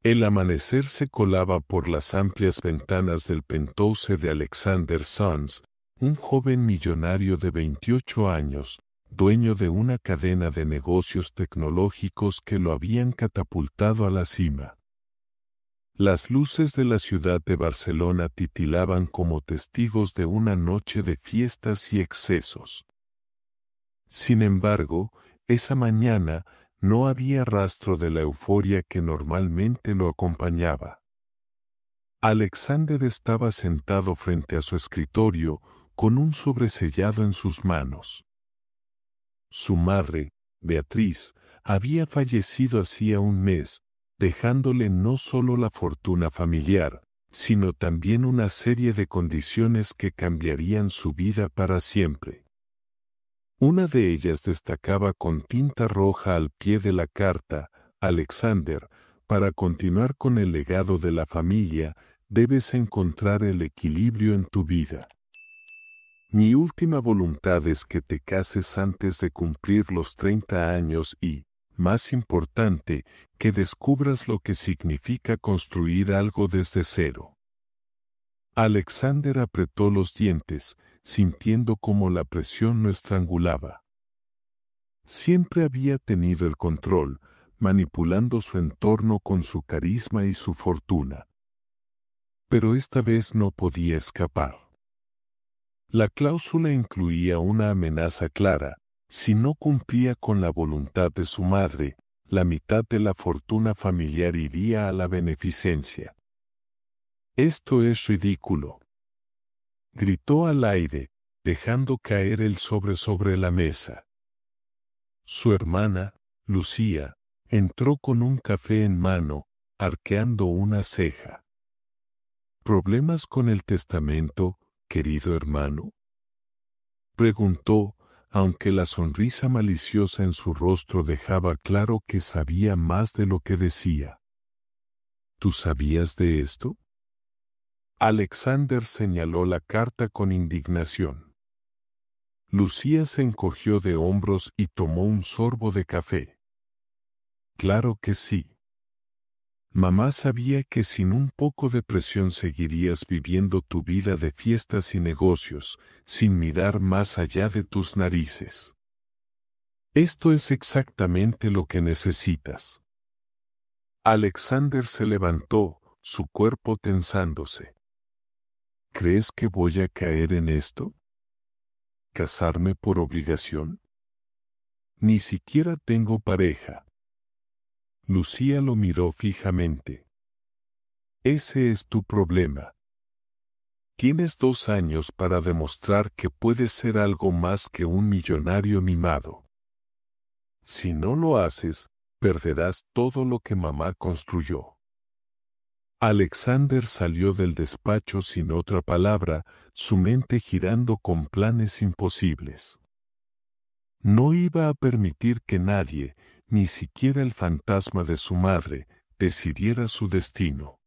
El amanecer se colaba por las amplias ventanas del penthouse de Alexander Sons, un joven millonario de 28 años, dueño de una cadena de negocios tecnológicos que lo habían catapultado a la cima. Las luces de la ciudad de Barcelona titilaban como testigos de una noche de fiestas y excesos. Sin embargo, esa mañana no había rastro de la euforia que normalmente lo acompañaba. Alexander estaba sentado frente a su escritorio, con un sobresellado en sus manos. Su madre, Beatriz, había fallecido hacía un mes, dejándole no solo la fortuna familiar, sino también una serie de condiciones que cambiarían su vida para siempre. Una de ellas destacaba con tinta roja al pie de la carta: Alexander, para continuar con el legado de la familia, debes encontrar el equilibrio en tu vida. Mi última voluntad es que te cases antes de cumplir los 30 años y, más importante, que descubras lo que significa construir algo desde cero. Alexander apretó los dientes, sintiendo cómo la presión lo estrangulaba. Siempre había tenido el control, manipulando su entorno con su carisma y su fortuna. Pero esta vez no podía escapar. La cláusula incluía una amenaza clara: si no cumplía con la voluntad de su madre, la mitad de la fortuna familiar iría a la beneficencia. «Esto es ridículo», gritó al aire, dejando caer el sobre la mesa. Su hermana, Lucía, entró con un café en mano, arqueando una ceja. «¿Problemas con el testamento, querido hermano?», preguntó, aunque la sonrisa maliciosa en su rostro dejaba claro que sabía más de lo que decía. «¿Tú sabías de esto?». Alexander señaló la carta con indignación. Lucía se encogió de hombros y tomó un sorbo de café. «Claro que sí. Mamá sabía que sin un poco de presión seguirías viviendo tu vida de fiestas y negocios, sin mirar más allá de tus narices. Esto es exactamente lo que necesitas». Alexander se levantó, su cuerpo tensándose. «¿Crees que voy a caer en esto? ¿Casarme por obligación? Ni siquiera tengo pareja». Lucía lo miró fijamente. «Ese es tu problema. Tienes 2 años para demostrar que puedes ser algo más que un millonario mimado. Si no lo haces, perderás todo lo que mamá construyó». Alexander salió del despacho sin otra palabra, su mente girando con planes imposibles. No iba a permitir que nadie, ni siquiera el fantasma de su madre, decidiera su destino.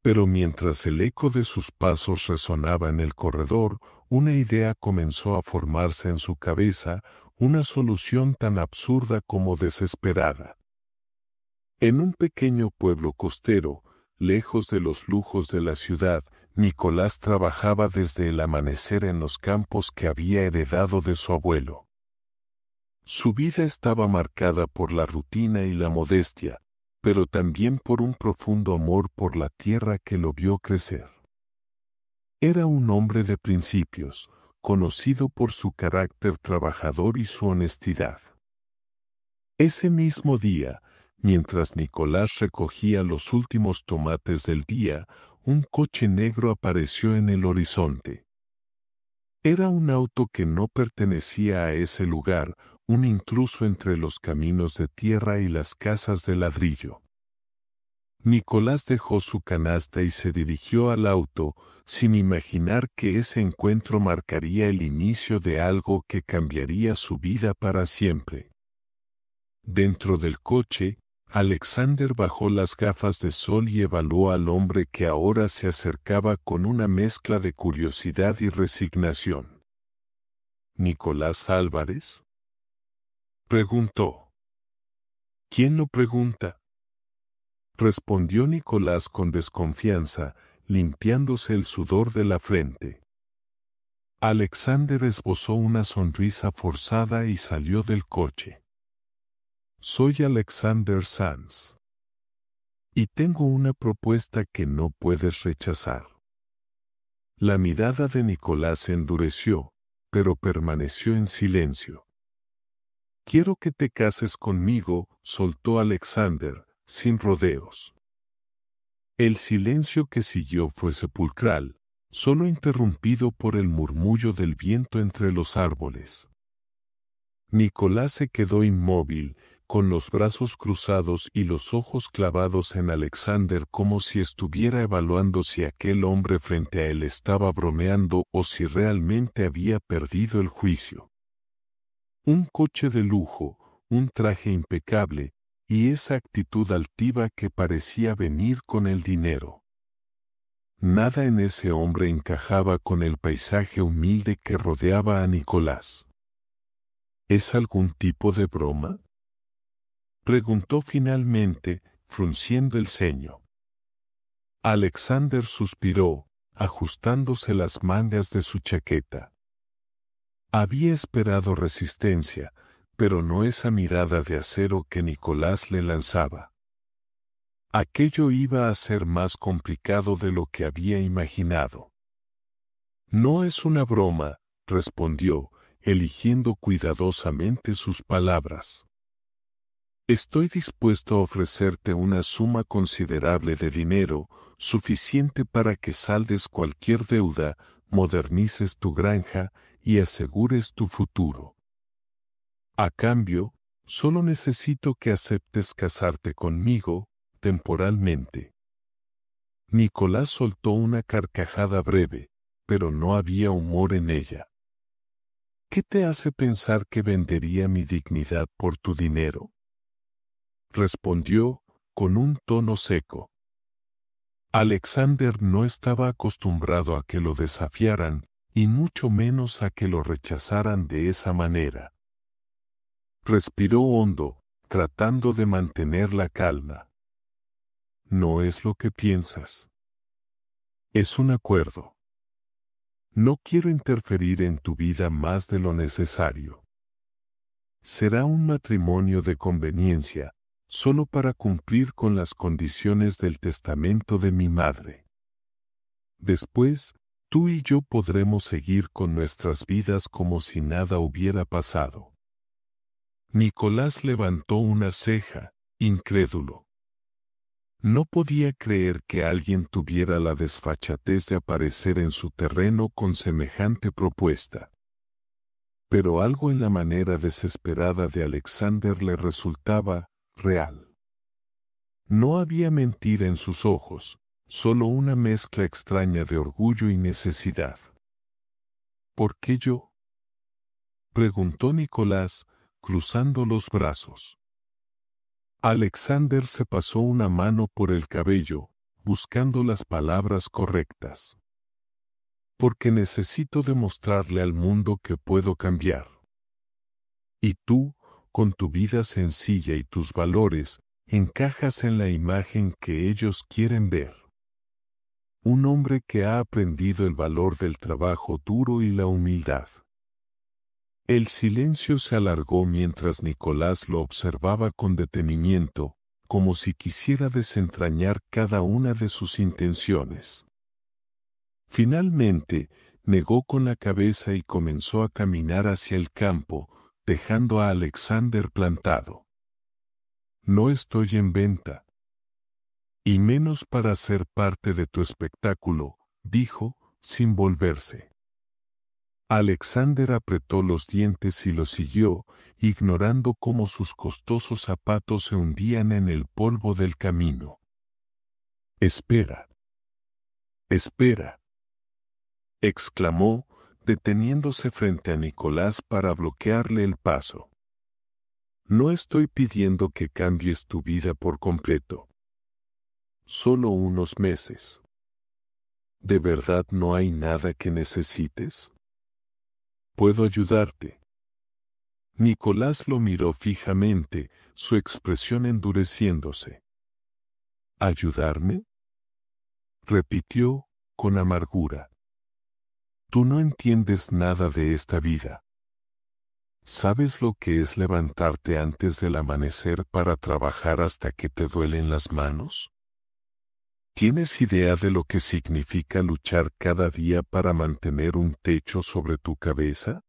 Pero mientras el eco de sus pasos resonaba en el corredor, una idea comenzó a formarse en su cabeza, una solución tan absurda como desesperada. En un pequeño pueblo costero, lejos de los lujos de la ciudad, Nicolás trabajaba desde el amanecer en los campos que había heredado de su abuelo. Su vida estaba marcada por la rutina y la modestia, pero también por un profundo amor por la tierra que lo vio crecer. Era un hombre de principios, conocido por su carácter trabajador y su honestidad. Ese mismo día, mientras Nicolás recogía los últimos tomates del día, un coche negro apareció en el horizonte. Era un auto que no pertenecía a ese lugar, un intruso entre los caminos de tierra y las casas de ladrillo. Nicolás dejó su canasta y se dirigió al auto, sin imaginar que ese encuentro marcaría el inicio de algo que cambiaría su vida para siempre. Dentro del coche, Alexander bajó las gafas de sol y evaluó al hombre que ahora se acercaba con una mezcla de curiosidad y resignación. ¿Nicolás Álvarez?, preguntó. ¿Quién lo pregunta? respondió Nicolás con desconfianza, limpiándose el sudor de la frente. Alexander esbozó una sonrisa forzada y salió del coche. Soy Alexander Sanz. Y tengo una propuesta que no puedes rechazar. La mirada de Nicolás se endureció, pero permaneció en silencio. Quiero que te cases conmigo, soltó Alexander, sin rodeos. El silencio que siguió fue sepulcral, solo interrumpido por el murmullo del viento entre los árboles. Nicolás se quedó inmóvil, con los brazos cruzados y los ojos clavados en Alexander como si estuviera evaluando si aquel hombre frente a él estaba bromeando o si realmente había perdido el juicio. Un coche de lujo, un traje impecable, y esa actitud altiva que parecía venir con el dinero. Nada en ese hombre encajaba con el paisaje humilde que rodeaba a Nicolás. ¿Es algún tipo de broma?, preguntó finalmente, frunciendo el ceño. Alexander suspiró, ajustándose las mangas de su chaqueta. Había esperado resistencia, pero no esa mirada de acero que Nicolás le lanzaba. Aquello iba a ser más complicado de lo que había imaginado. No es una broma, respondió, eligiendo cuidadosamente sus palabras. Estoy dispuesto a ofrecerte una suma considerable de dinero, suficiente para que saldes cualquier deuda, modernices tu granja y asegures tu futuro. A cambio, solo necesito que aceptes casarte conmigo, temporalmente. Nicolás soltó una carcajada breve, pero no había humor en ella. ¿Qué te hace pensar que vendería mi dignidad por tu dinero?, respondió, con un tono seco. Alexander no estaba acostumbrado a que lo desafiaran, y mucho menos a que lo rechazaran de esa manera. Respiró hondo, tratando de mantener la calma. No es lo que piensas. Es un acuerdo. No quiero interferir en tu vida más de lo necesario. Será un matrimonio de conveniencia, solo para cumplir con las condiciones del testamento de mi madre. Después, tú y yo podremos seguir con nuestras vidas como si nada hubiera pasado. Nicolás levantó una ceja, incrédulo. No podía creer que alguien tuviera la desfachatez de aparecer en su terreno con semejante propuesta. Pero algo en la manera desesperada de Alexander le resultaba real. No había mentira en sus ojos, solo una mezcla extraña de orgullo y necesidad. ¿Por qué yo?, preguntó Nicolás, cruzando los brazos. Alexander se pasó una mano por el cabello, buscando las palabras correctas. Porque necesito demostrarle al mundo que puedo cambiar. Y tú, con tu vida sencilla y tus valores, encajas en la imagen que ellos quieren ver. Un hombre que ha aprendido el valor del trabajo duro y la humildad. El silencio se alargó mientras Nicolás lo observaba con detenimiento, como si quisiera desentrañar cada una de sus intenciones. Finalmente, negó con la cabeza y comenzó a caminar hacia el campo, dejando a Alexander plantado. No estoy en venta. Y menos para ser parte de tu espectáculo, dijo, sin volverse. Alexander apretó los dientes y lo siguió, ignorando cómo sus costosos zapatos se hundían en el polvo del camino. «Espera. Espera», exclamó, deteniéndose frente a Nicolás para bloquearle el paso. No estoy pidiendo que cambies tu vida por completo. Solo unos meses. ¿De verdad no hay nada que necesites? ¿Puedo ayudarte? Nicolás lo miró fijamente, su expresión endureciéndose. ¿Ayudarme?, repitió, con amargura. Tú no entiendes nada de esta vida. ¿Sabes lo que es levantarte antes del amanecer para trabajar hasta que te duelen las manos? ¿Tienes idea de lo que significa luchar cada día para mantener un techo sobre tu cabeza?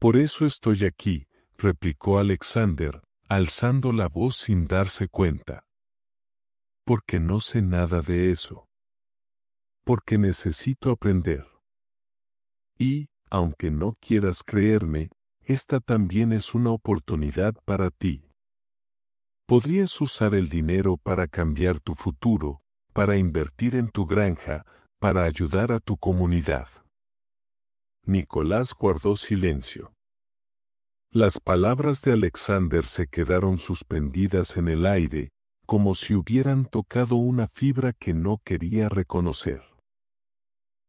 Por eso estoy aquí, replicó Alexander, alzando la voz sin darse cuenta. Porque no sé nada de eso. Porque necesito aprender. Y, aunque no quieras creerme, esta también es una oportunidad para ti. Podrías usar el dinero para cambiar tu futuro, para invertir en tu granja, para ayudar a tu comunidad. Nicolás guardó silencio. Las palabras de Alexander se quedaron suspendidas en el aire, como si hubieran tocado una fibra que no quería reconocer.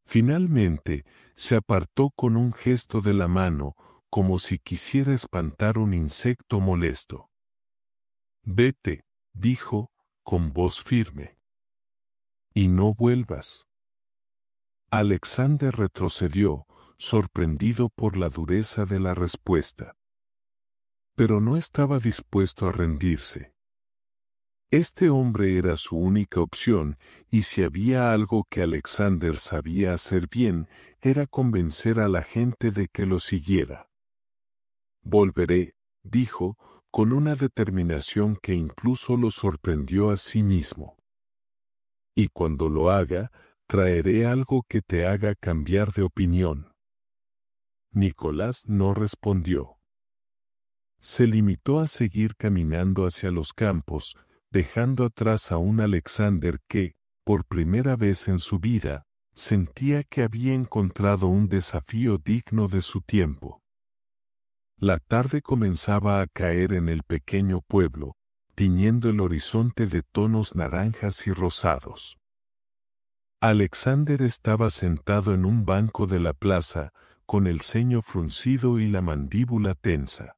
Finalmente, se apartó con un gesto de la mano, como si quisiera espantar un insecto molesto. Vete, dijo, con voz firme. Y no vuelvas. Alexander retrocedió, sorprendido por la dureza de la respuesta. Pero no estaba dispuesto a rendirse. Este hombre era su única opción, y si había algo que Alexander sabía hacer bien, era convencer a la gente de que lo siguiera. Volveré, dijo, con una determinación que incluso lo sorprendió a sí mismo. Y cuando lo haga, traeré algo que te haga cambiar de opinión. Nicolás no respondió. Se limitó a seguir caminando hacia los campos, dejando atrás a un Alexander que, por primera vez en su vida, sentía que había encontrado un desafío digno de su tiempo. La tarde comenzaba a caer en el pequeño pueblo, tiñendo el horizonte de tonos naranjas y rosados. Alexander estaba sentado en un banco de la plaza, con el ceño fruncido y la mandíbula tensa.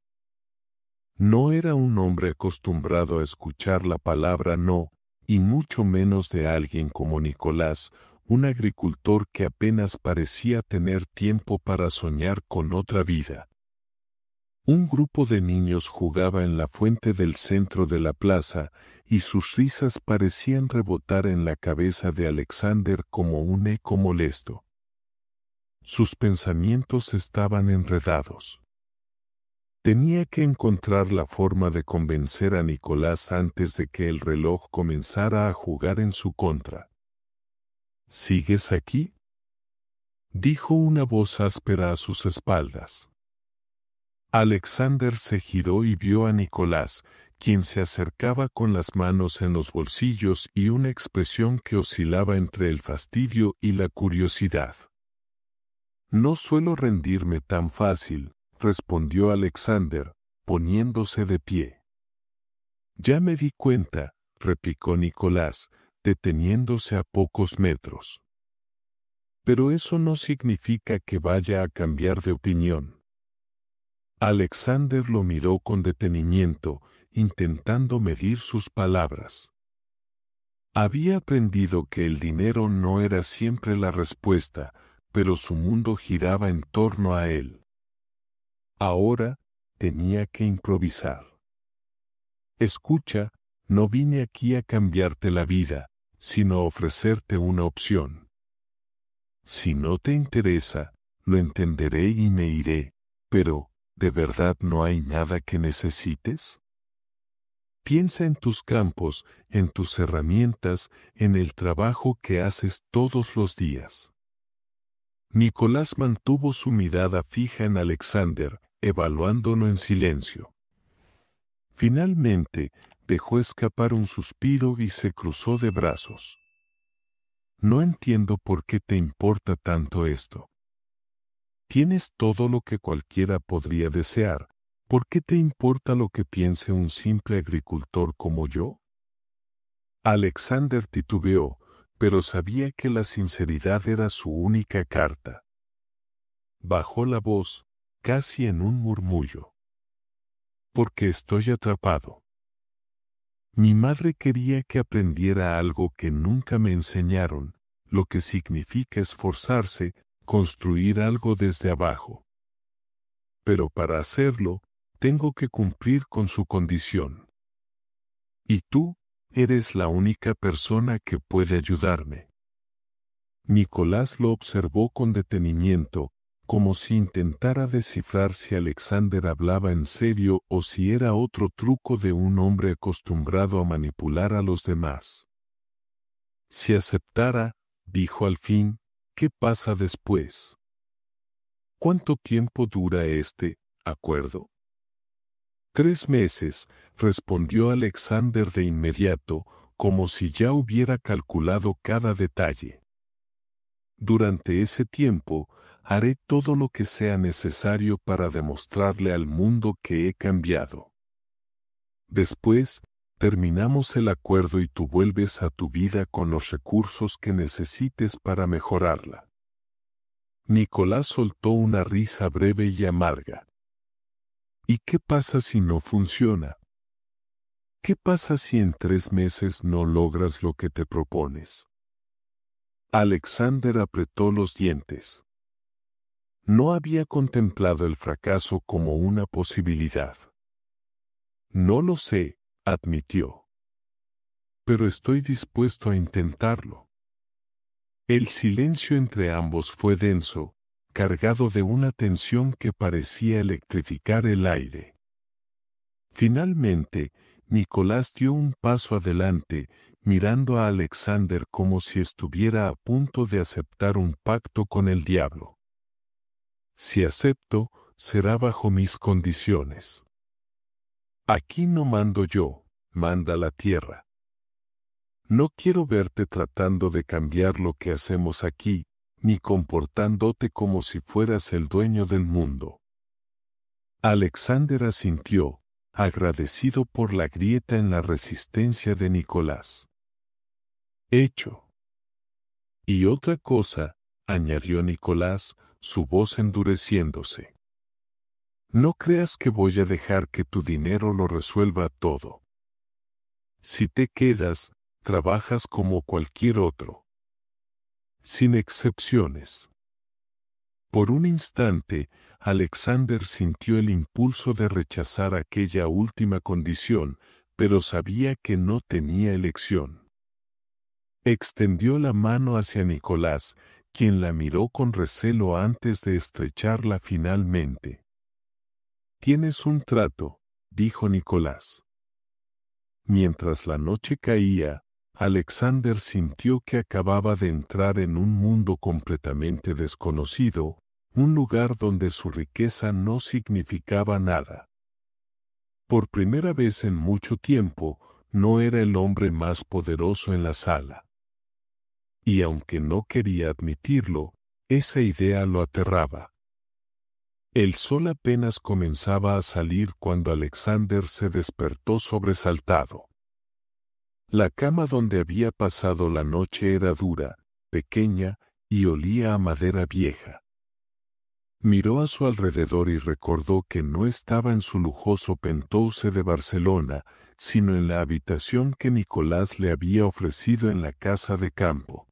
No era un hombre acostumbrado a escuchar la palabra no, y mucho menos de alguien como Nicolás, un agricultor que apenas parecía tener tiempo para soñar con otra vida. Un grupo de niños jugaba en la fuente del centro de la plaza, y sus risas parecían rebotar en la cabeza de Alexander como un eco molesto. Sus pensamientos estaban enredados. Tenía que encontrar la forma de convencer a Nicolás antes de que el reloj comenzara a jugar en su contra. ¿Sigues aquí?, dijo una voz áspera a sus espaldas. Alexander se giró y vio a Nicolás, quien se acercaba con las manos en los bolsillos y una expresión que oscilaba entre el fastidio y la curiosidad. No suelo rendirme tan fácil, respondió Alexander, poniéndose de pie. Ya me di cuenta, replicó Nicolás, deteniéndose a pocos metros. Pero eso no significa que vaya a cambiar de opinión. Alexander lo miró con detenimiento, intentando medir sus palabras. Había aprendido que el dinero no era siempre la respuesta, pero su mundo giraba en torno a él. Ahora, tenía que improvisar. Escucha, no vine aquí a cambiarte la vida, sino a ofrecerte una opción. Si no te interesa, lo entenderé y me iré, pero, ¿de verdad no hay nada que necesites? Piensa en tus campos, en tus herramientas, en el trabajo que haces todos los días. Nicolás mantuvo su mirada fija en Alexander, evaluándolo en silencio. Finalmente, dejó escapar un suspiro y se cruzó de brazos. No entiendo por qué te importa tanto esto. Tienes todo lo que cualquiera podría desear. ¿Por qué te importa lo que piense un simple agricultor como yo? Alexander titubeó, pero sabía que la sinceridad era su única carta. Bajó la voz, casi en un murmullo. Porque estoy atrapado. Mi madre quería que aprendiera algo que nunca me enseñaron, lo que significa esforzarse, construir algo desde abajo. Pero para hacerlo, tengo que cumplir con su condición. Y tú, eres la única persona que puede ayudarme. Nicolás lo observó con detenimiento, como si intentara descifrar si Alexander hablaba en serio o si era otro truco de un hombre acostumbrado a manipular a los demás. Si aceptara, dijo al fin, ¿qué pasa después? ¿Cuánto tiempo dura este acuerdo? 3 meses, respondió Alexander de inmediato, como si ya hubiera calculado cada detalle. Durante ese tiempo, haré todo lo que sea necesario para demostrarle al mundo que he cambiado. Después, terminamos el acuerdo y tú vuelves a tu vida con los recursos que necesites para mejorarla. Nicolás soltó una risa breve y amarga. ¿Y qué pasa si no funciona? ¿Qué pasa si en 3 meses no logras lo que te propones? Alexander apretó los dientes. No había contemplado el fracaso como una posibilidad. No lo sé, admitió. Pero estoy dispuesto a intentarlo. El silencio entre ambos fue denso, cargado de una tensión que parecía electrificar el aire. Finalmente, Nicolás dio un paso adelante, mirando a Alexander como si estuviera a punto de aceptar un pacto con el diablo. Si acepto, será bajo mis condiciones. Aquí no mando yo, manda la tierra. No quiero verte tratando de cambiar lo que hacemos aquí, ni comportándote como si fueras el dueño del mundo. Alexander asintió, agradecido por la grieta en la resistencia de Nicolás. Hecho. Y otra cosa, añadió Nicolás, su voz endureciéndose. No creas que voy a dejar que tu dinero lo resuelva todo. Si te quedas, trabajas como cualquier otro. Sin excepciones. Por un instante, Alexander sintió el impulso de rechazar aquella última condición, pero sabía que no tenía elección. Extendió la mano hacia Nicolás, quien la miró con recelo antes de estrecharla finalmente. Tienes un trato, dijo Nicolás. Mientras la noche caía, Alexander sintió que acababa de entrar en un mundo completamente desconocido, un lugar donde su riqueza no significaba nada. Por primera vez en mucho tiempo, no era el hombre más poderoso en la sala. Y aunque no quería admitirlo, esa idea lo aterraba. El sol apenas comenzaba a salir cuando Alexander se despertó sobresaltado. La cama donde había pasado la noche era dura, pequeña, y olía a madera vieja. Miró a su alrededor y recordó que no estaba en su lujoso penthouse de Barcelona, sino en la habitación que Nicolás le había ofrecido en la casa de campo.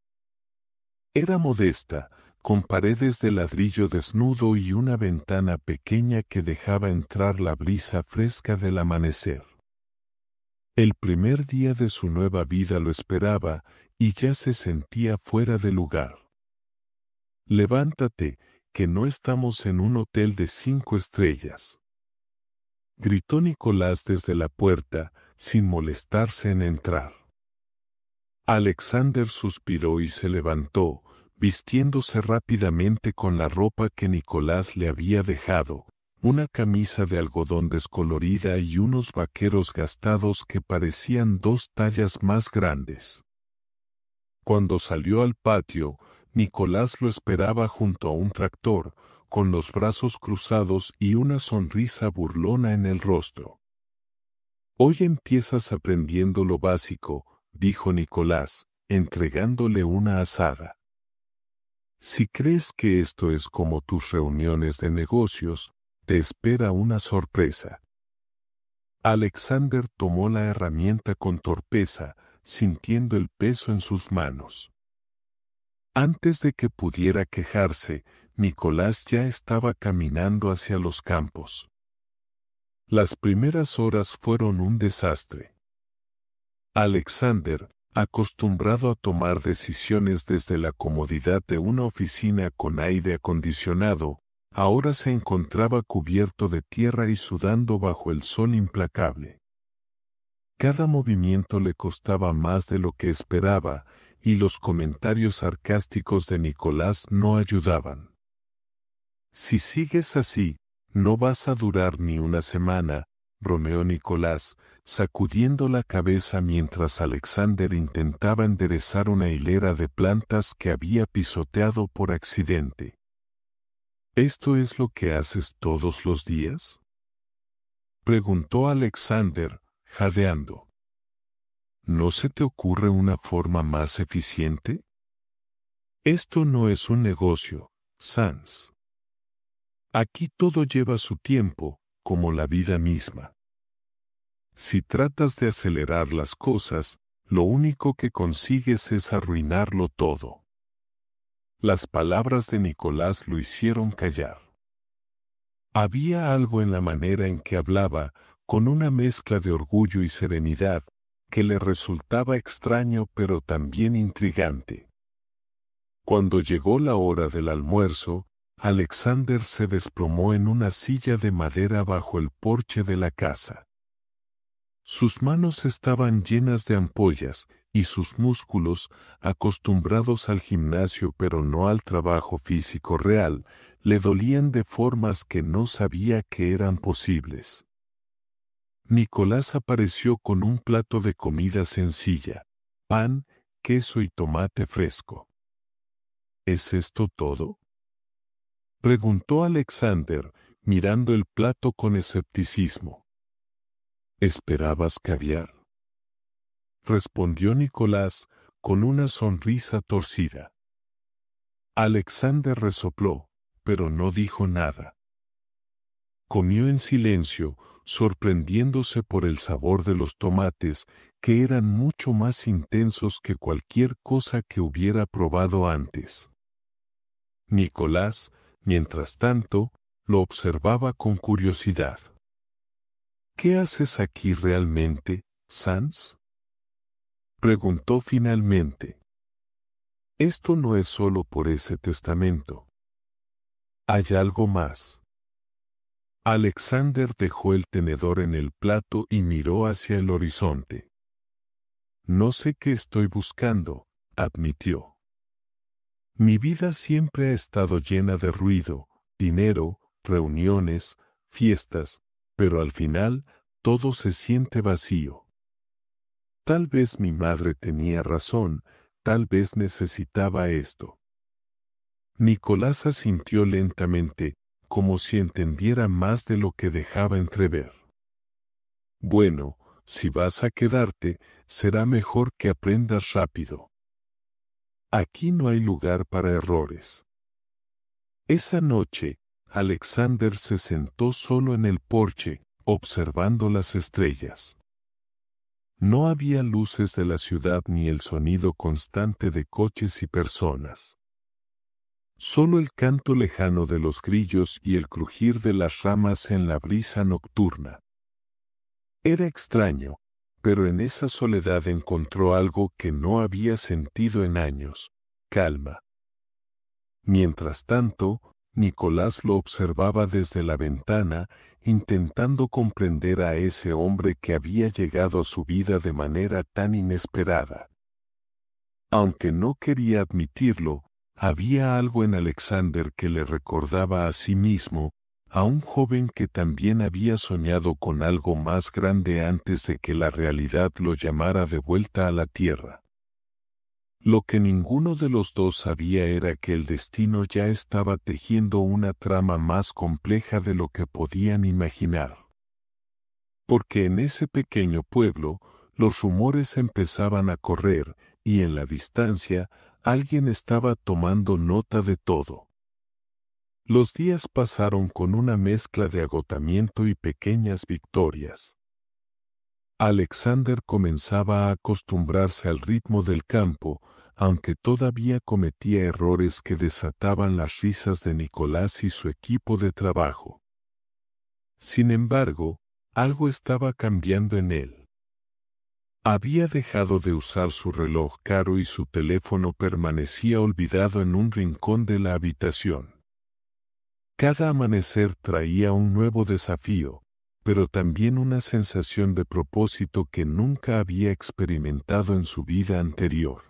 Era modesta, con paredes de ladrillo desnudo y una ventana pequeña que dejaba entrar la brisa fresca del amanecer. El primer día de su nueva vida lo esperaba, y ya se sentía fuera de lugar. Levántate, que no estamos en un hotel de 5 estrellas. Gritó Nicolás desde la puerta, sin molestarse en entrar. Alexander suspiró y se levantó, vistiéndose rápidamente con la ropa que Nicolás le había dejado, una camisa de algodón descolorida y unos vaqueros gastados que parecían 2 tallas más grandes. Cuando salió al patio, Nicolás lo esperaba junto a un tractor, con los brazos cruzados y una sonrisa burlona en el rostro. Hoy empiezas aprendiendo lo básico, dijo Nicolás, entregándole una azada. Si crees que esto es como tus reuniones de negocios, te espera una sorpresa. Alexander tomó la herramienta con torpeza, sintiendo el peso en sus manos. Antes de que pudiera quejarse, Nicolás ya estaba caminando hacia los campos. Las primeras horas fueron un desastre. Alexander, acostumbrado a tomar decisiones desde la comodidad de una oficina con aire acondicionado, ahora se encontraba cubierto de tierra y sudando bajo el sol implacable. Cada movimiento le costaba más de lo que esperaba, y los comentarios sarcásticos de Nicolás no ayudaban. «Si sigues así, no vas a durar ni una semana», bromeó Nicolás, sacudiendo la cabeza mientras Alexander intentaba enderezar una hilera de plantas que había pisoteado por accidente. «¿Esto es lo que haces todos los días?», preguntó Alexander, jadeando. «¿No se te ocurre una forma más eficiente? Esto no es un negocio, Sans. Aquí todo lleva su tiempo, como la vida misma. Si tratas de acelerar las cosas, lo único que consigues es arruinarlo todo». Las palabras de Nicolás lo hicieron callar. Había algo en la manera en que hablaba, con una mezcla de orgullo y serenidad, que le resultaba extraño pero también intrigante. Cuando llegó la hora del almuerzo, Alexander se desplomó en una silla de madera bajo el porche de la casa. Sus manos estaban llenas de ampollas, y sus músculos, acostumbrados al gimnasio pero no al trabajo físico real, le dolían de formas que no sabía que eran posibles. Nicolás apareció con un plato de comida sencilla: pan, queso y tomate fresco. ¿Es esto todo?, preguntó Alexander, mirando el plato con escepticismo. ¿Esperabas caviar?, respondió Nicolás, con una sonrisa torcida. Alexander resopló, pero no dijo nada. Comió en silencio, sorprendiéndose por el sabor de los tomates, que eran mucho más intensos que cualquier cosa que hubiera probado antes. Nicolás, mientras tanto, lo observaba con curiosidad. «¿Qué haces aquí realmente, Sans?», preguntó finalmente. «Esto no es solo por ese testamento. Hay algo más». Alexander dejó el tenedor en el plato y miró hacia el horizonte. «No sé qué estoy buscando», admitió. «Mi vida siempre ha estado llena de ruido, dinero, reuniones, fiestas, pero al final todo se siente vacío. Tal vez mi madre tenía razón, tal vez necesitaba esto». Nicolás asintió lentamente, como si entendiera más de lo que dejaba entrever. «Bueno, si vas a quedarte, será mejor que aprendas rápido. Aquí no hay lugar para errores». Esa noche, Alexander se sentó solo en el porche, observando las estrellas. No había luces de la ciudad ni el sonido constante de coches y personas. Solo el canto lejano de los grillos y el crujir de las ramas en la brisa nocturna. Era extraño, pero en esa soledad encontró algo que no había sentido en años: calma. Mientras tanto, Nicolás lo observaba desde la ventana, intentando comprender a ese hombre que había llegado a su vida de manera tan inesperada. Aunque no quería admitirlo, había algo en Alexander que le recordaba a sí mismo, a un joven que también había soñado con algo más grande antes de que la realidad lo llamara de vuelta a la tierra. Lo que ninguno de los dos sabía era que el destino ya estaba tejiendo una trama más compleja de lo que podían imaginar. Porque en ese pequeño pueblo, los rumores empezaban a correr, y en la distancia, alguien estaba tomando nota de todo. Los días pasaron con una mezcla de agotamiento y pequeñas victorias. Alexander comenzaba a acostumbrarse al ritmo del campo, aunque todavía cometía errores que desataban las risas de Nicolás y su equipo de trabajo. Sin embargo, algo estaba cambiando en él. Había dejado de usar su reloj caro y su teléfono permanecía olvidado en un rincón de la habitación. Cada amanecer traía un nuevo desafío, pero también una sensación de propósito que nunca había experimentado en su vida anterior.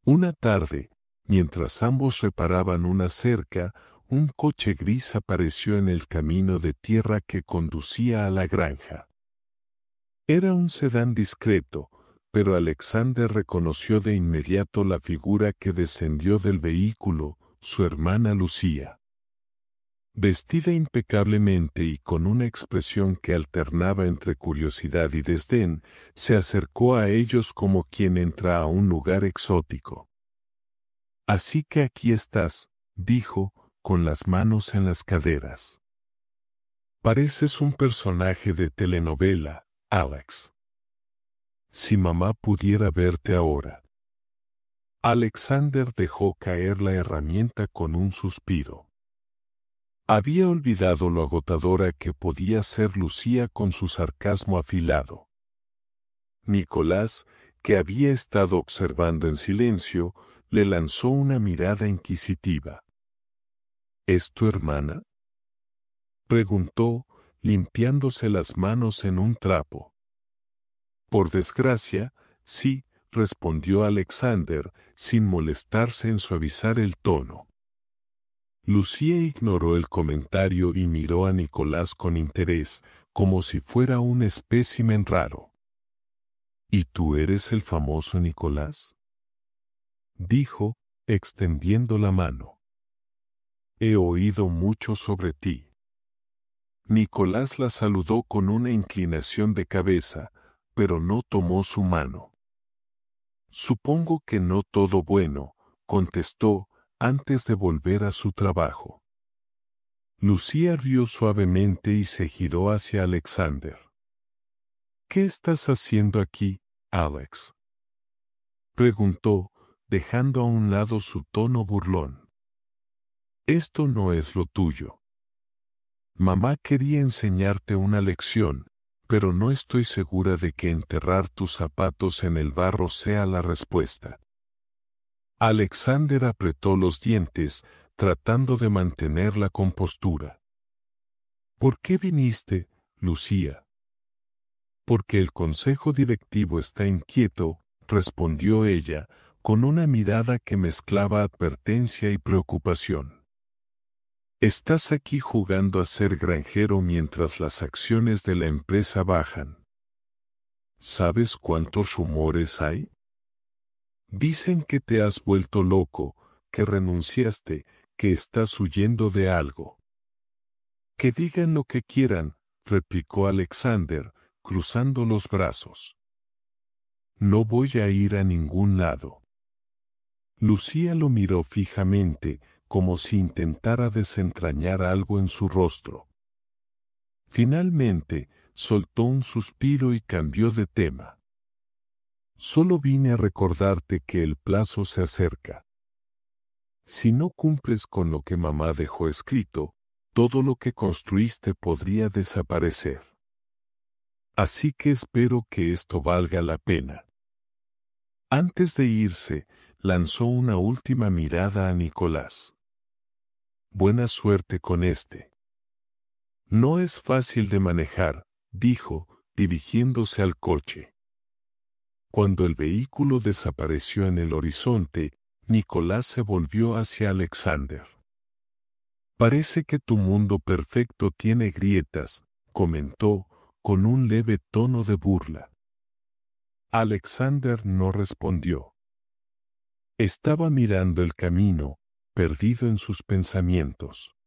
Una tarde, mientras ambos reparaban una cerca, un coche gris apareció en el camino de tierra que conducía a la granja. Era un sedán discreto, pero Alexander reconoció de inmediato la figura que descendió del vehículo, su hermana Lucía. Vestida impecablemente y con una expresión que alternaba entre curiosidad y desdén, se acercó a ellos como quien entra a un lugar exótico. «Así que aquí estás», dijo, con las manos en las caderas. «Pareces un personaje de telenovela, Alex. Si mamá pudiera verte ahora». Alexander dejó caer la herramienta con un suspiro. Había olvidado lo agotadora que podía ser Lucía con su sarcasmo afilado. Nicolás, que había estado observando en silencio, le lanzó una mirada inquisitiva. «¿Es tu hermana?», preguntó, limpiándose las manos en un trapo. «Por desgracia, sí», respondió Alexander, sin molestarse en suavizar el tono. Lucía ignoró el comentario y miró a Nicolás con interés, como si fuera un espécimen raro. «¿Y tú eres el famoso Nicolás?», dijo, extendiendo la mano. «He oído mucho sobre ti». Nicolás la saludó con una inclinación de cabeza, pero no tomó su mano. «Supongo que no todo bueno», contestó, antes de volver a su trabajo. Lucía rió suavemente y se giró hacia Alexander. «¿Qué estás haciendo aquí, Alex?», preguntó, dejando a un lado su tono burlón. «Esto no es lo tuyo. Mamá quería enseñarte una lección, pero no estoy segura de que enterrar tus zapatos en el barro sea la respuesta». Alexander apretó los dientes, tratando de mantener la compostura. «¿Por qué viniste, Lucía?». «Porque el consejo directivo está inquieto», respondió ella, con una mirada que mezclaba advertencia y preocupación. «Estás aquí jugando a ser granjero mientras las acciones de la empresa bajan. ¿Sabes cuántos rumores hay? Dicen que te has vuelto loco, que renunciaste, que estás huyendo de algo». «Que digan lo que quieran», replicó Alexander, cruzando los brazos. «No voy a ir a ningún lado». Lucía lo miró fijamente, como si intentara desentrañar algo en su rostro. Finalmente, soltó un suspiro y cambió de tema. «Solo vine a recordarte que el plazo se acerca. Si no cumples con lo que mamá dejó escrito, todo lo que construiste podría desaparecer. Así que espero que esto valga la pena». Antes de irse, lanzó una última mirada a Nicolás. «Buena suerte con este». «No es fácil de manejar», dijo, dirigiéndose al coche. Cuando el vehículo desapareció en el horizonte, Nicolás se volvió hacia Alexander. «Parece que tu mundo perfecto tiene grietas», comentó, con un leve tono de burla. Alexander no respondió. Estaba mirando el camino, perdido en sus pensamientos.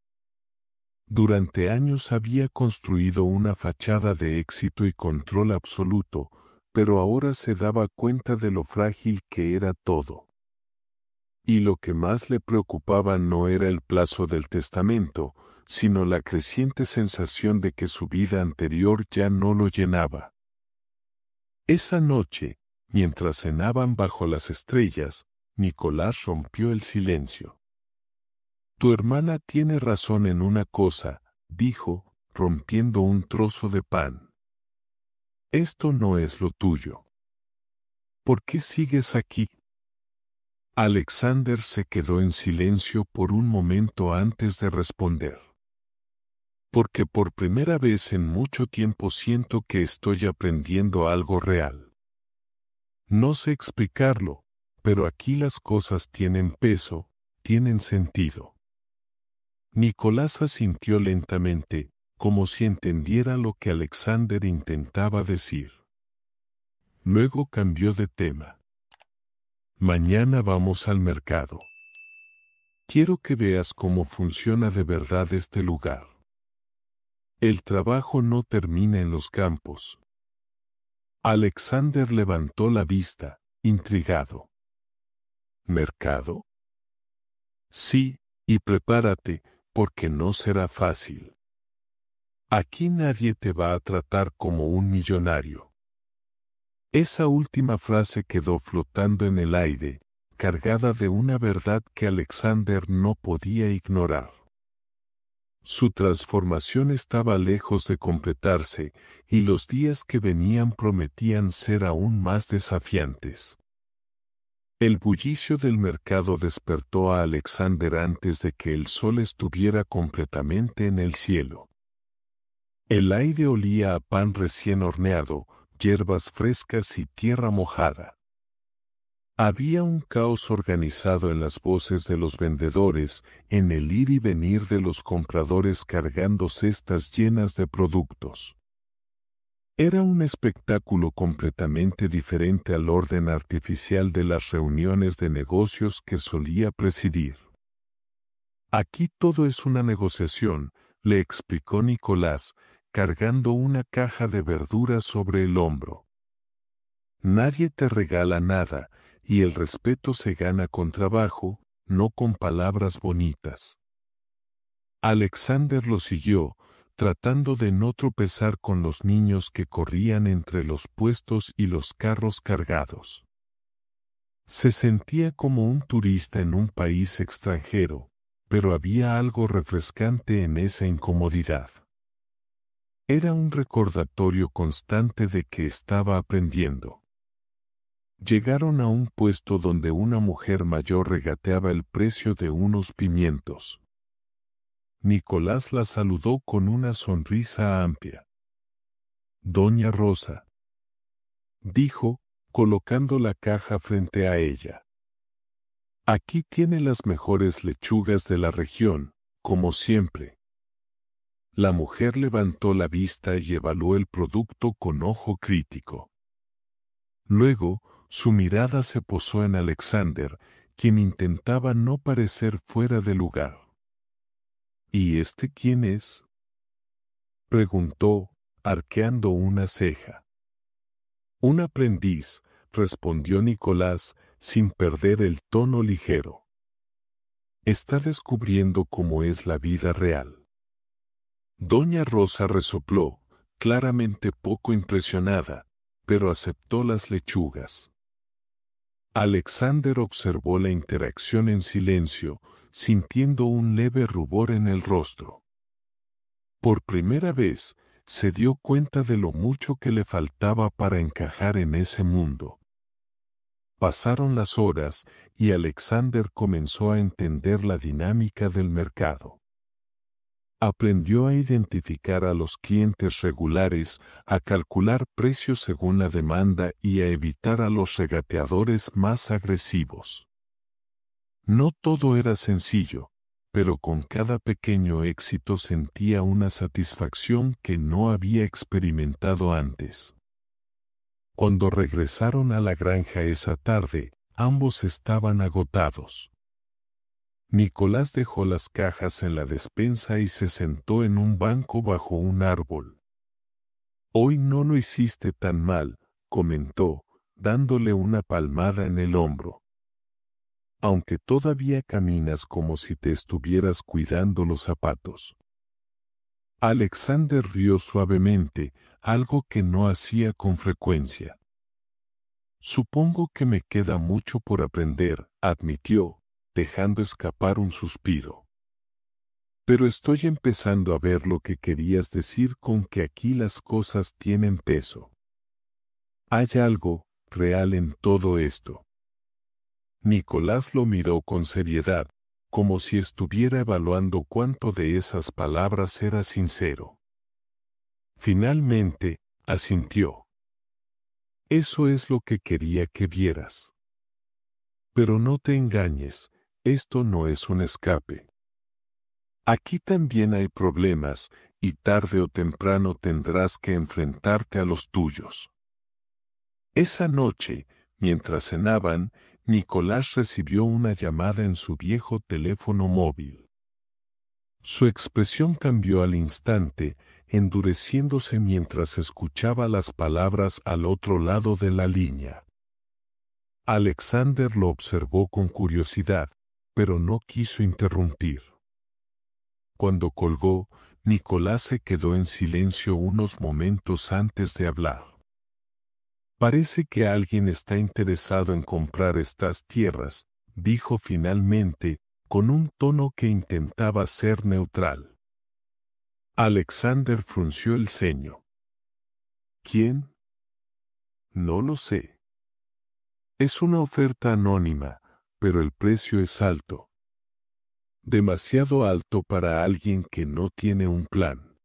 Durante años había construido una fachada de éxito y control absoluto, pero ahora se daba cuenta de lo frágil que era todo. Y lo que más le preocupaba no era el plazo del testamento, sino la creciente sensación de que su vida anterior ya no lo llenaba. Esa noche, mientras cenaban bajo las estrellas, Nicolás rompió el silencio. Tu hermana tiene razón en una cosa, dijo, rompiendo un trozo de pan. Esto no es lo tuyo. ¿Por qué sigues aquí? Alexander se quedó en silencio por un momento antes de responder. Porque por primera vez en mucho tiempo siento que estoy aprendiendo algo real. No sé explicarlo, pero aquí las cosas tienen peso, tienen sentido. Nicolás asintió lentamente, como si entendiera lo que Alexander intentaba decir. Luego cambió de tema. Mañana vamos al mercado. Quiero que veas cómo funciona de verdad este lugar. El trabajo no termina en los campos. Alexander levantó la vista, intrigado. ¿Mercado? Sí, y prepárate, porque no será fácil. Aquí nadie te va a tratar como un millonario. Esa última frase quedó flotando en el aire, cargada de una verdad que Alexander no podía ignorar. Su transformación estaba lejos de completarse, y los días que venían prometían ser aún más desafiantes. El bullicio del mercado despertó a Alexander antes de que el sol estuviera completamente en el cielo. El aire olía a pan recién horneado, hierbas frescas y tierra mojada. Había un caos organizado en las voces de los vendedores, en el ir y venir de los compradores cargando cestas llenas de productos. Era un espectáculo completamente diferente al orden artificial de las reuniones de negocios que solía presidir. Aquí todo es una negociación, le explicó Nicolás, cargando una caja de verduras sobre el hombro. Nadie te regala nada, y el respeto se gana con trabajo, no con palabras bonitas. Alexander lo siguió, tratando de no tropezar con los niños que corrían entre los puestos y los carros cargados. Se sentía como un turista en un país extranjero, pero había algo refrescante en esa incomodidad. Era un recordatorio constante de que estaba aprendiendo. Llegaron a un puesto donde una mujer mayor regateaba el precio de unos pimientos. Nicolás la saludó con una sonrisa amplia. Doña Rosa, dijo, colocando la caja frente a ella. Aquí tiene las mejores lechugas de la región, como siempre. La mujer levantó la vista y evaluó el producto con ojo crítico. Luego, su mirada se posó en Alexander, quien intentaba no parecer fuera de lugar. ¿Y este quién es?, preguntó, arqueando una ceja. Un aprendiz, respondió Nicolás, sin perder el tono ligero. Está descubriendo cómo es la vida real. Doña Rosa resopló, claramente poco impresionada, pero aceptó las lechugas. Alexander observó la interacción en silencio, sintiendo un leve rubor en el rostro. Por primera vez, se dio cuenta de lo mucho que le faltaba para encajar en ese mundo. Pasaron las horas, y Alexander comenzó a entender la dinámica del mercado. Aprendió a identificar a los clientes regulares, a calcular precios según la demanda y a evitar a los regateadores más agresivos. No todo era sencillo, pero con cada pequeño éxito sentía una satisfacción que no había experimentado antes. Cuando regresaron a la granja esa tarde, ambos estaban agotados. Nicolás dejó las cajas en la despensa y se sentó en un banco bajo un árbol. Hoy no lo hiciste tan mal, comentó, dándole una palmada en el hombro. Aunque todavía caminas como si te estuvieras cuidando los zapatos. Alexander rió suavemente, algo que no hacía con frecuencia. Supongo que me queda mucho por aprender, admitió, dejando escapar un suspiro. Pero estoy empezando a ver lo que querías decir con que aquí las cosas tienen peso. Hay algo real en todo esto. Nicolás lo miró con seriedad, como si estuviera evaluando cuánto de esas palabras era sincero. Finalmente, asintió. Eso es lo que quería que vieras. Pero no te engañes, esto no es un escape. Aquí también hay problemas, y tarde o temprano tendrás que enfrentarte a los tuyos. Esa noche, mientras cenaban, Nicolás recibió una llamada en su viejo teléfono móvil. Su expresión cambió al instante, endureciéndose mientras escuchaba las palabras al otro lado de la línea. Alexander lo observó con curiosidad, pero no quiso interrumpir. Cuando colgó, Nicolás se quedó en silencio unos momentos antes de hablar. Parece que alguien está interesado en comprar estas tierras, dijo finalmente, con un tono que intentaba ser neutral. Alexander frunció el ceño. ¿Quién? No lo sé. Es una oferta anónima, pero el precio es alto. Demasiado alto para alguien que no tiene un plan.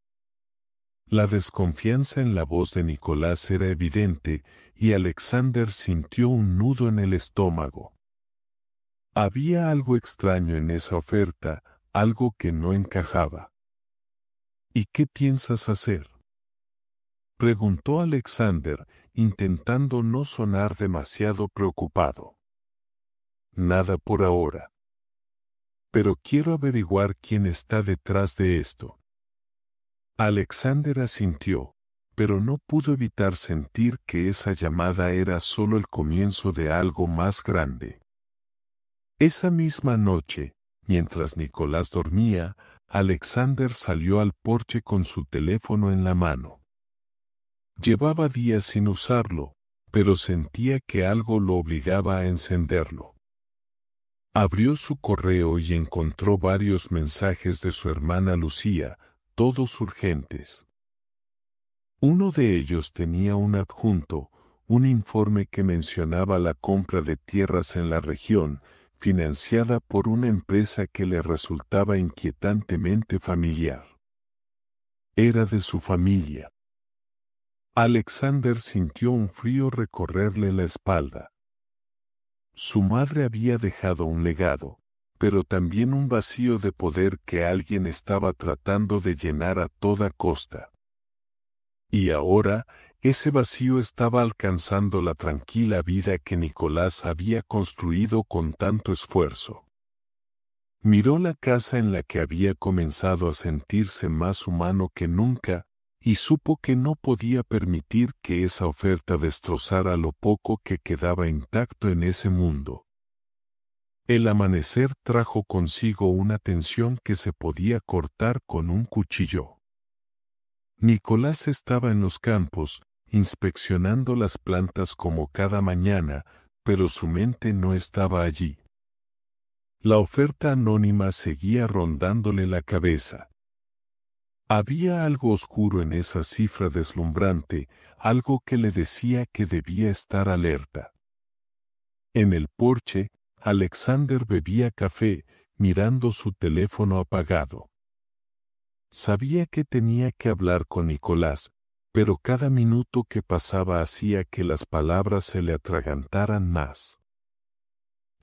La desconfianza en la voz de Nicolás era evidente, y Alexander sintió un nudo en el estómago. Había algo extraño en esa oferta, algo que no encajaba. ¿Y qué piensas hacer?, preguntó Alexander, intentando no sonar demasiado preocupado. Nada por ahora. Pero quiero averiguar quién está detrás de esto. Alexander asintió, pero no pudo evitar sentir que esa llamada era solo el comienzo de algo más grande. Esa misma noche, mientras Nicolás dormía, Alexander salió al porche con su teléfono en la mano. Llevaba días sin usarlo, pero sentía que algo lo obligaba a encenderlo. Abrió su correo y encontró varios mensajes de su hermana Lucía, todos urgentes. Uno de ellos tenía un adjunto, un informe que mencionaba la compra de tierras en la región, financiada por una empresa que le resultaba inquietantemente familiar. Era de su familia. Alexander sintió un frío recorrerle la espalda. Su madre había dejado un legado, pero también un vacío de poder que alguien estaba tratando de llenar a toda costa. Y ahora, ese vacío estaba alcanzando la tranquila vida que Nicolás había construido con tanto esfuerzo. Miró la casa en la que había comenzado a sentirse más humano que nunca, y supo que no podía permitir que esa oferta destrozara lo poco que quedaba intacto en ese mundo. El amanecer trajo consigo una tensión que se podía cortar con un cuchillo. Nicolás estaba en los campos, inspeccionando las plantas como cada mañana, pero su mente no estaba allí. La oferta anónima seguía rondándole la cabeza. Había algo oscuro en esa cifra deslumbrante, algo que le decía que debía estar alerta. En el porche, Alexander bebía café, mirando su teléfono apagado. Sabía que tenía que hablar con Nicolás, pero cada minuto que pasaba hacía que las palabras se le atragantaran más.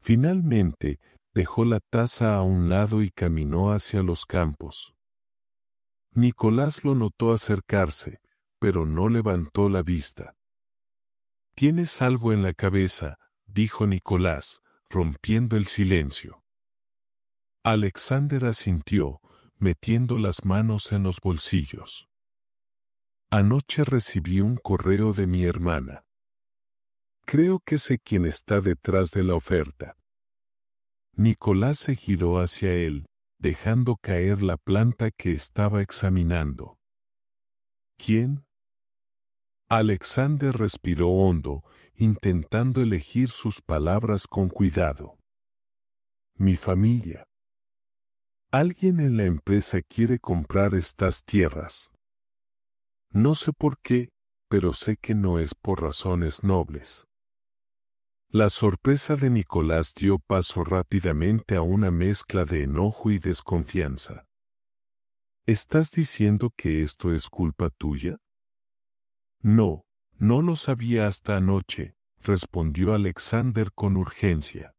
Finalmente, dejó la taza a un lado y caminó hacia los campos. Nicolás lo notó acercarse, pero no levantó la vista. «¿Tienes algo en la cabeza?», dijo Nicolás, rompiendo el silencio. Alexander asintió, metiendo las manos en los bolsillos. «Anoche recibí un correo de mi hermana. Creo que sé quién está detrás de la oferta». Nicolás se giró hacia él, dejando caer la planta que estaba examinando. «¿Quién?». Alexander respiró hondo, intentando elegir sus palabras con cuidado. Mi familia. Alguien en la empresa quiere comprar estas tierras. No sé por qué, pero sé que no es por razones nobles. La sorpresa de Nicolás dio paso rápidamente a una mezcla de enojo y desconfianza. ¿Estás diciendo que esto es culpa tuya? No, no lo sabía hasta anoche, respondió Alexander con urgencia.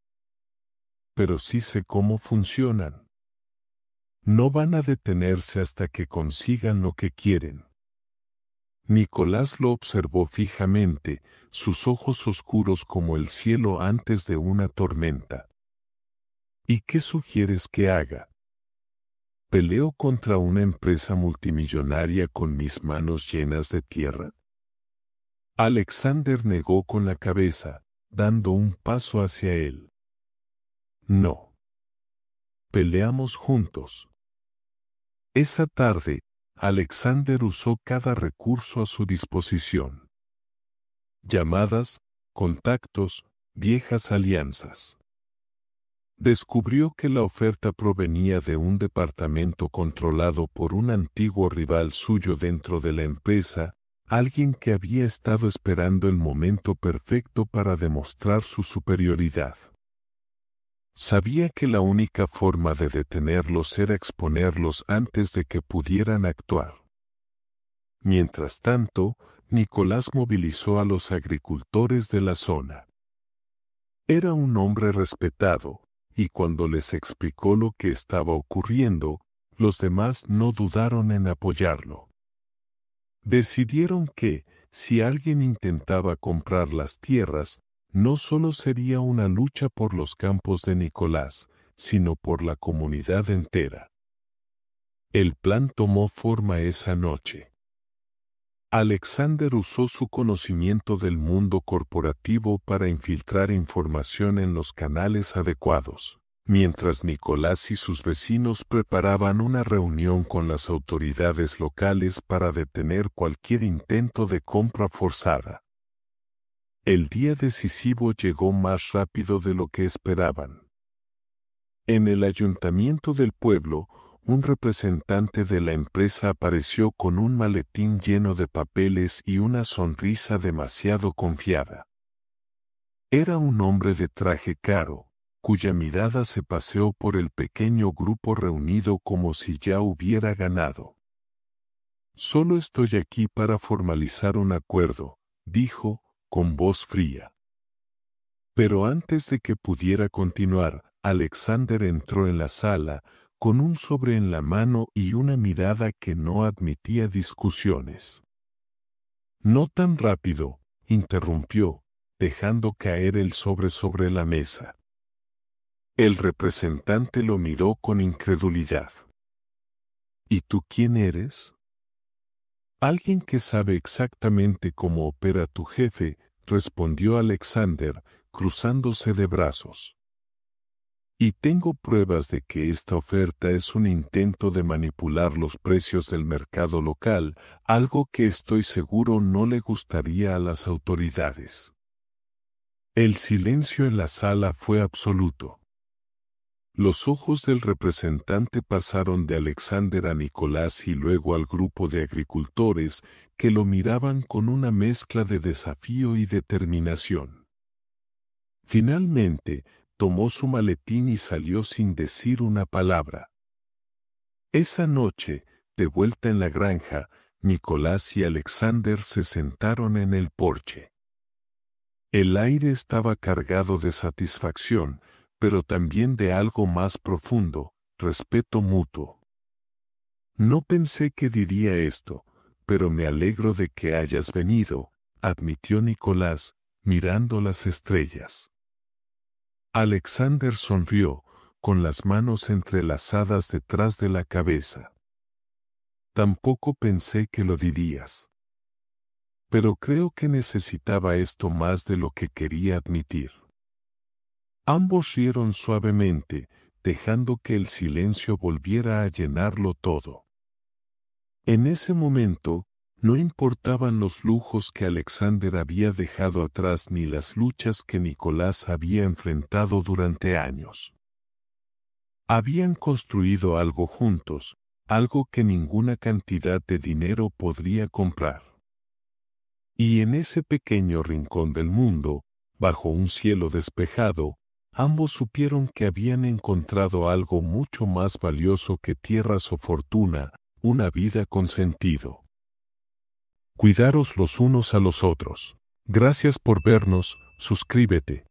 Pero sí sé cómo funcionan. No van a detenerse hasta que consigan lo que quieren. Nicolás lo observó fijamente, sus ojos oscuros como el cielo antes de una tormenta. ¿Y qué sugieres que haga? ¿Peleo contra una empresa multimillonaria con mis manos llenas de tierra? Alexander negó con la cabeza, dando un paso hacia él. No. Peleamos juntos. Esa tarde, Alexander usó cada recurso a su disposición. Llamadas, contactos, viejas alianzas. Descubrió que la oferta provenía de un departamento controlado por un antiguo rival suyo dentro de la empresa, alguien que había estado esperando el momento perfecto para demostrar su superioridad. Sabía que la única forma de detenerlos era exponerlos antes de que pudieran actuar. Mientras tanto, Nicolás movilizó a los agricultores de la zona. Era un hombre respetado, y cuando les explicó lo que estaba ocurriendo, los demás no dudaron en apoyarlo. Decidieron que, si alguien intentaba comprar las tierras, no solo sería una lucha por los campos de Nicolás, sino por la comunidad entera. El plan tomó forma esa noche. Alexander usó su conocimiento del mundo corporativo para infiltrar información en los canales adecuados, mientras Nicolás y sus vecinos preparaban una reunión con las autoridades locales para detener cualquier intento de compra forzada. El día decisivo llegó más rápido de lo que esperaban. En el ayuntamiento del pueblo, un representante de la empresa apareció con un maletín lleno de papeles y una sonrisa demasiado confiada. Era un hombre de traje caro, cuya mirada se paseó por el pequeño grupo reunido como si ya hubiera ganado. Solo estoy aquí para formalizar un acuerdo, dijo, con voz fría. Pero antes de que pudiera continuar, Alexander entró en la sala, con un sobre en la mano y una mirada que no admitía discusiones. No tan rápido, interrumpió, dejando caer el sobre la mesa. El representante lo miró con incredulidad. ¿Y tú quién eres? Alguien que sabe exactamente cómo opera tu jefe, respondió Alexander, cruzándose de brazos. Y tengo pruebas de que esta oferta es un intento de manipular los precios del mercado local, algo que estoy seguro no le gustaría a las autoridades. El silencio en la sala fue absoluto. Los ojos del representante pasaron de Alexander a Nicolás y luego al grupo de agricultores, que lo miraban con una mezcla de desafío y determinación. Finalmente, tomó su maletín y salió sin decir una palabra. Esa noche, de vuelta en la granja, Nicolás y Alexander se sentaron en el porche. El aire estaba cargado de satisfacción, pero también de algo más profundo, respeto mutuo. No pensé que diría esto, pero me alegro de que hayas venido, admitió Nicolás, mirando las estrellas. Alexander sonrió, con las manos entrelazadas detrás de la cabeza. Tampoco pensé que lo dirías. Pero creo que necesitaba esto más de lo que quería admitir. Ambos rieron suavemente, dejando que el silencio volviera a llenarlo todo. En ese momento, No importaban los lujos que Alexander había dejado atrás ni las luchas que Nicolás había enfrentado durante años. Habían construido algo juntos, algo que ninguna cantidad de dinero podría comprar. Y en ese pequeño rincón del mundo, bajo un cielo despejado, ambos supieron que habían encontrado algo mucho más valioso que tierras o fortuna, una vida con sentido. Cuidaros los unos a los otros. Gracias por vernos, suscríbete.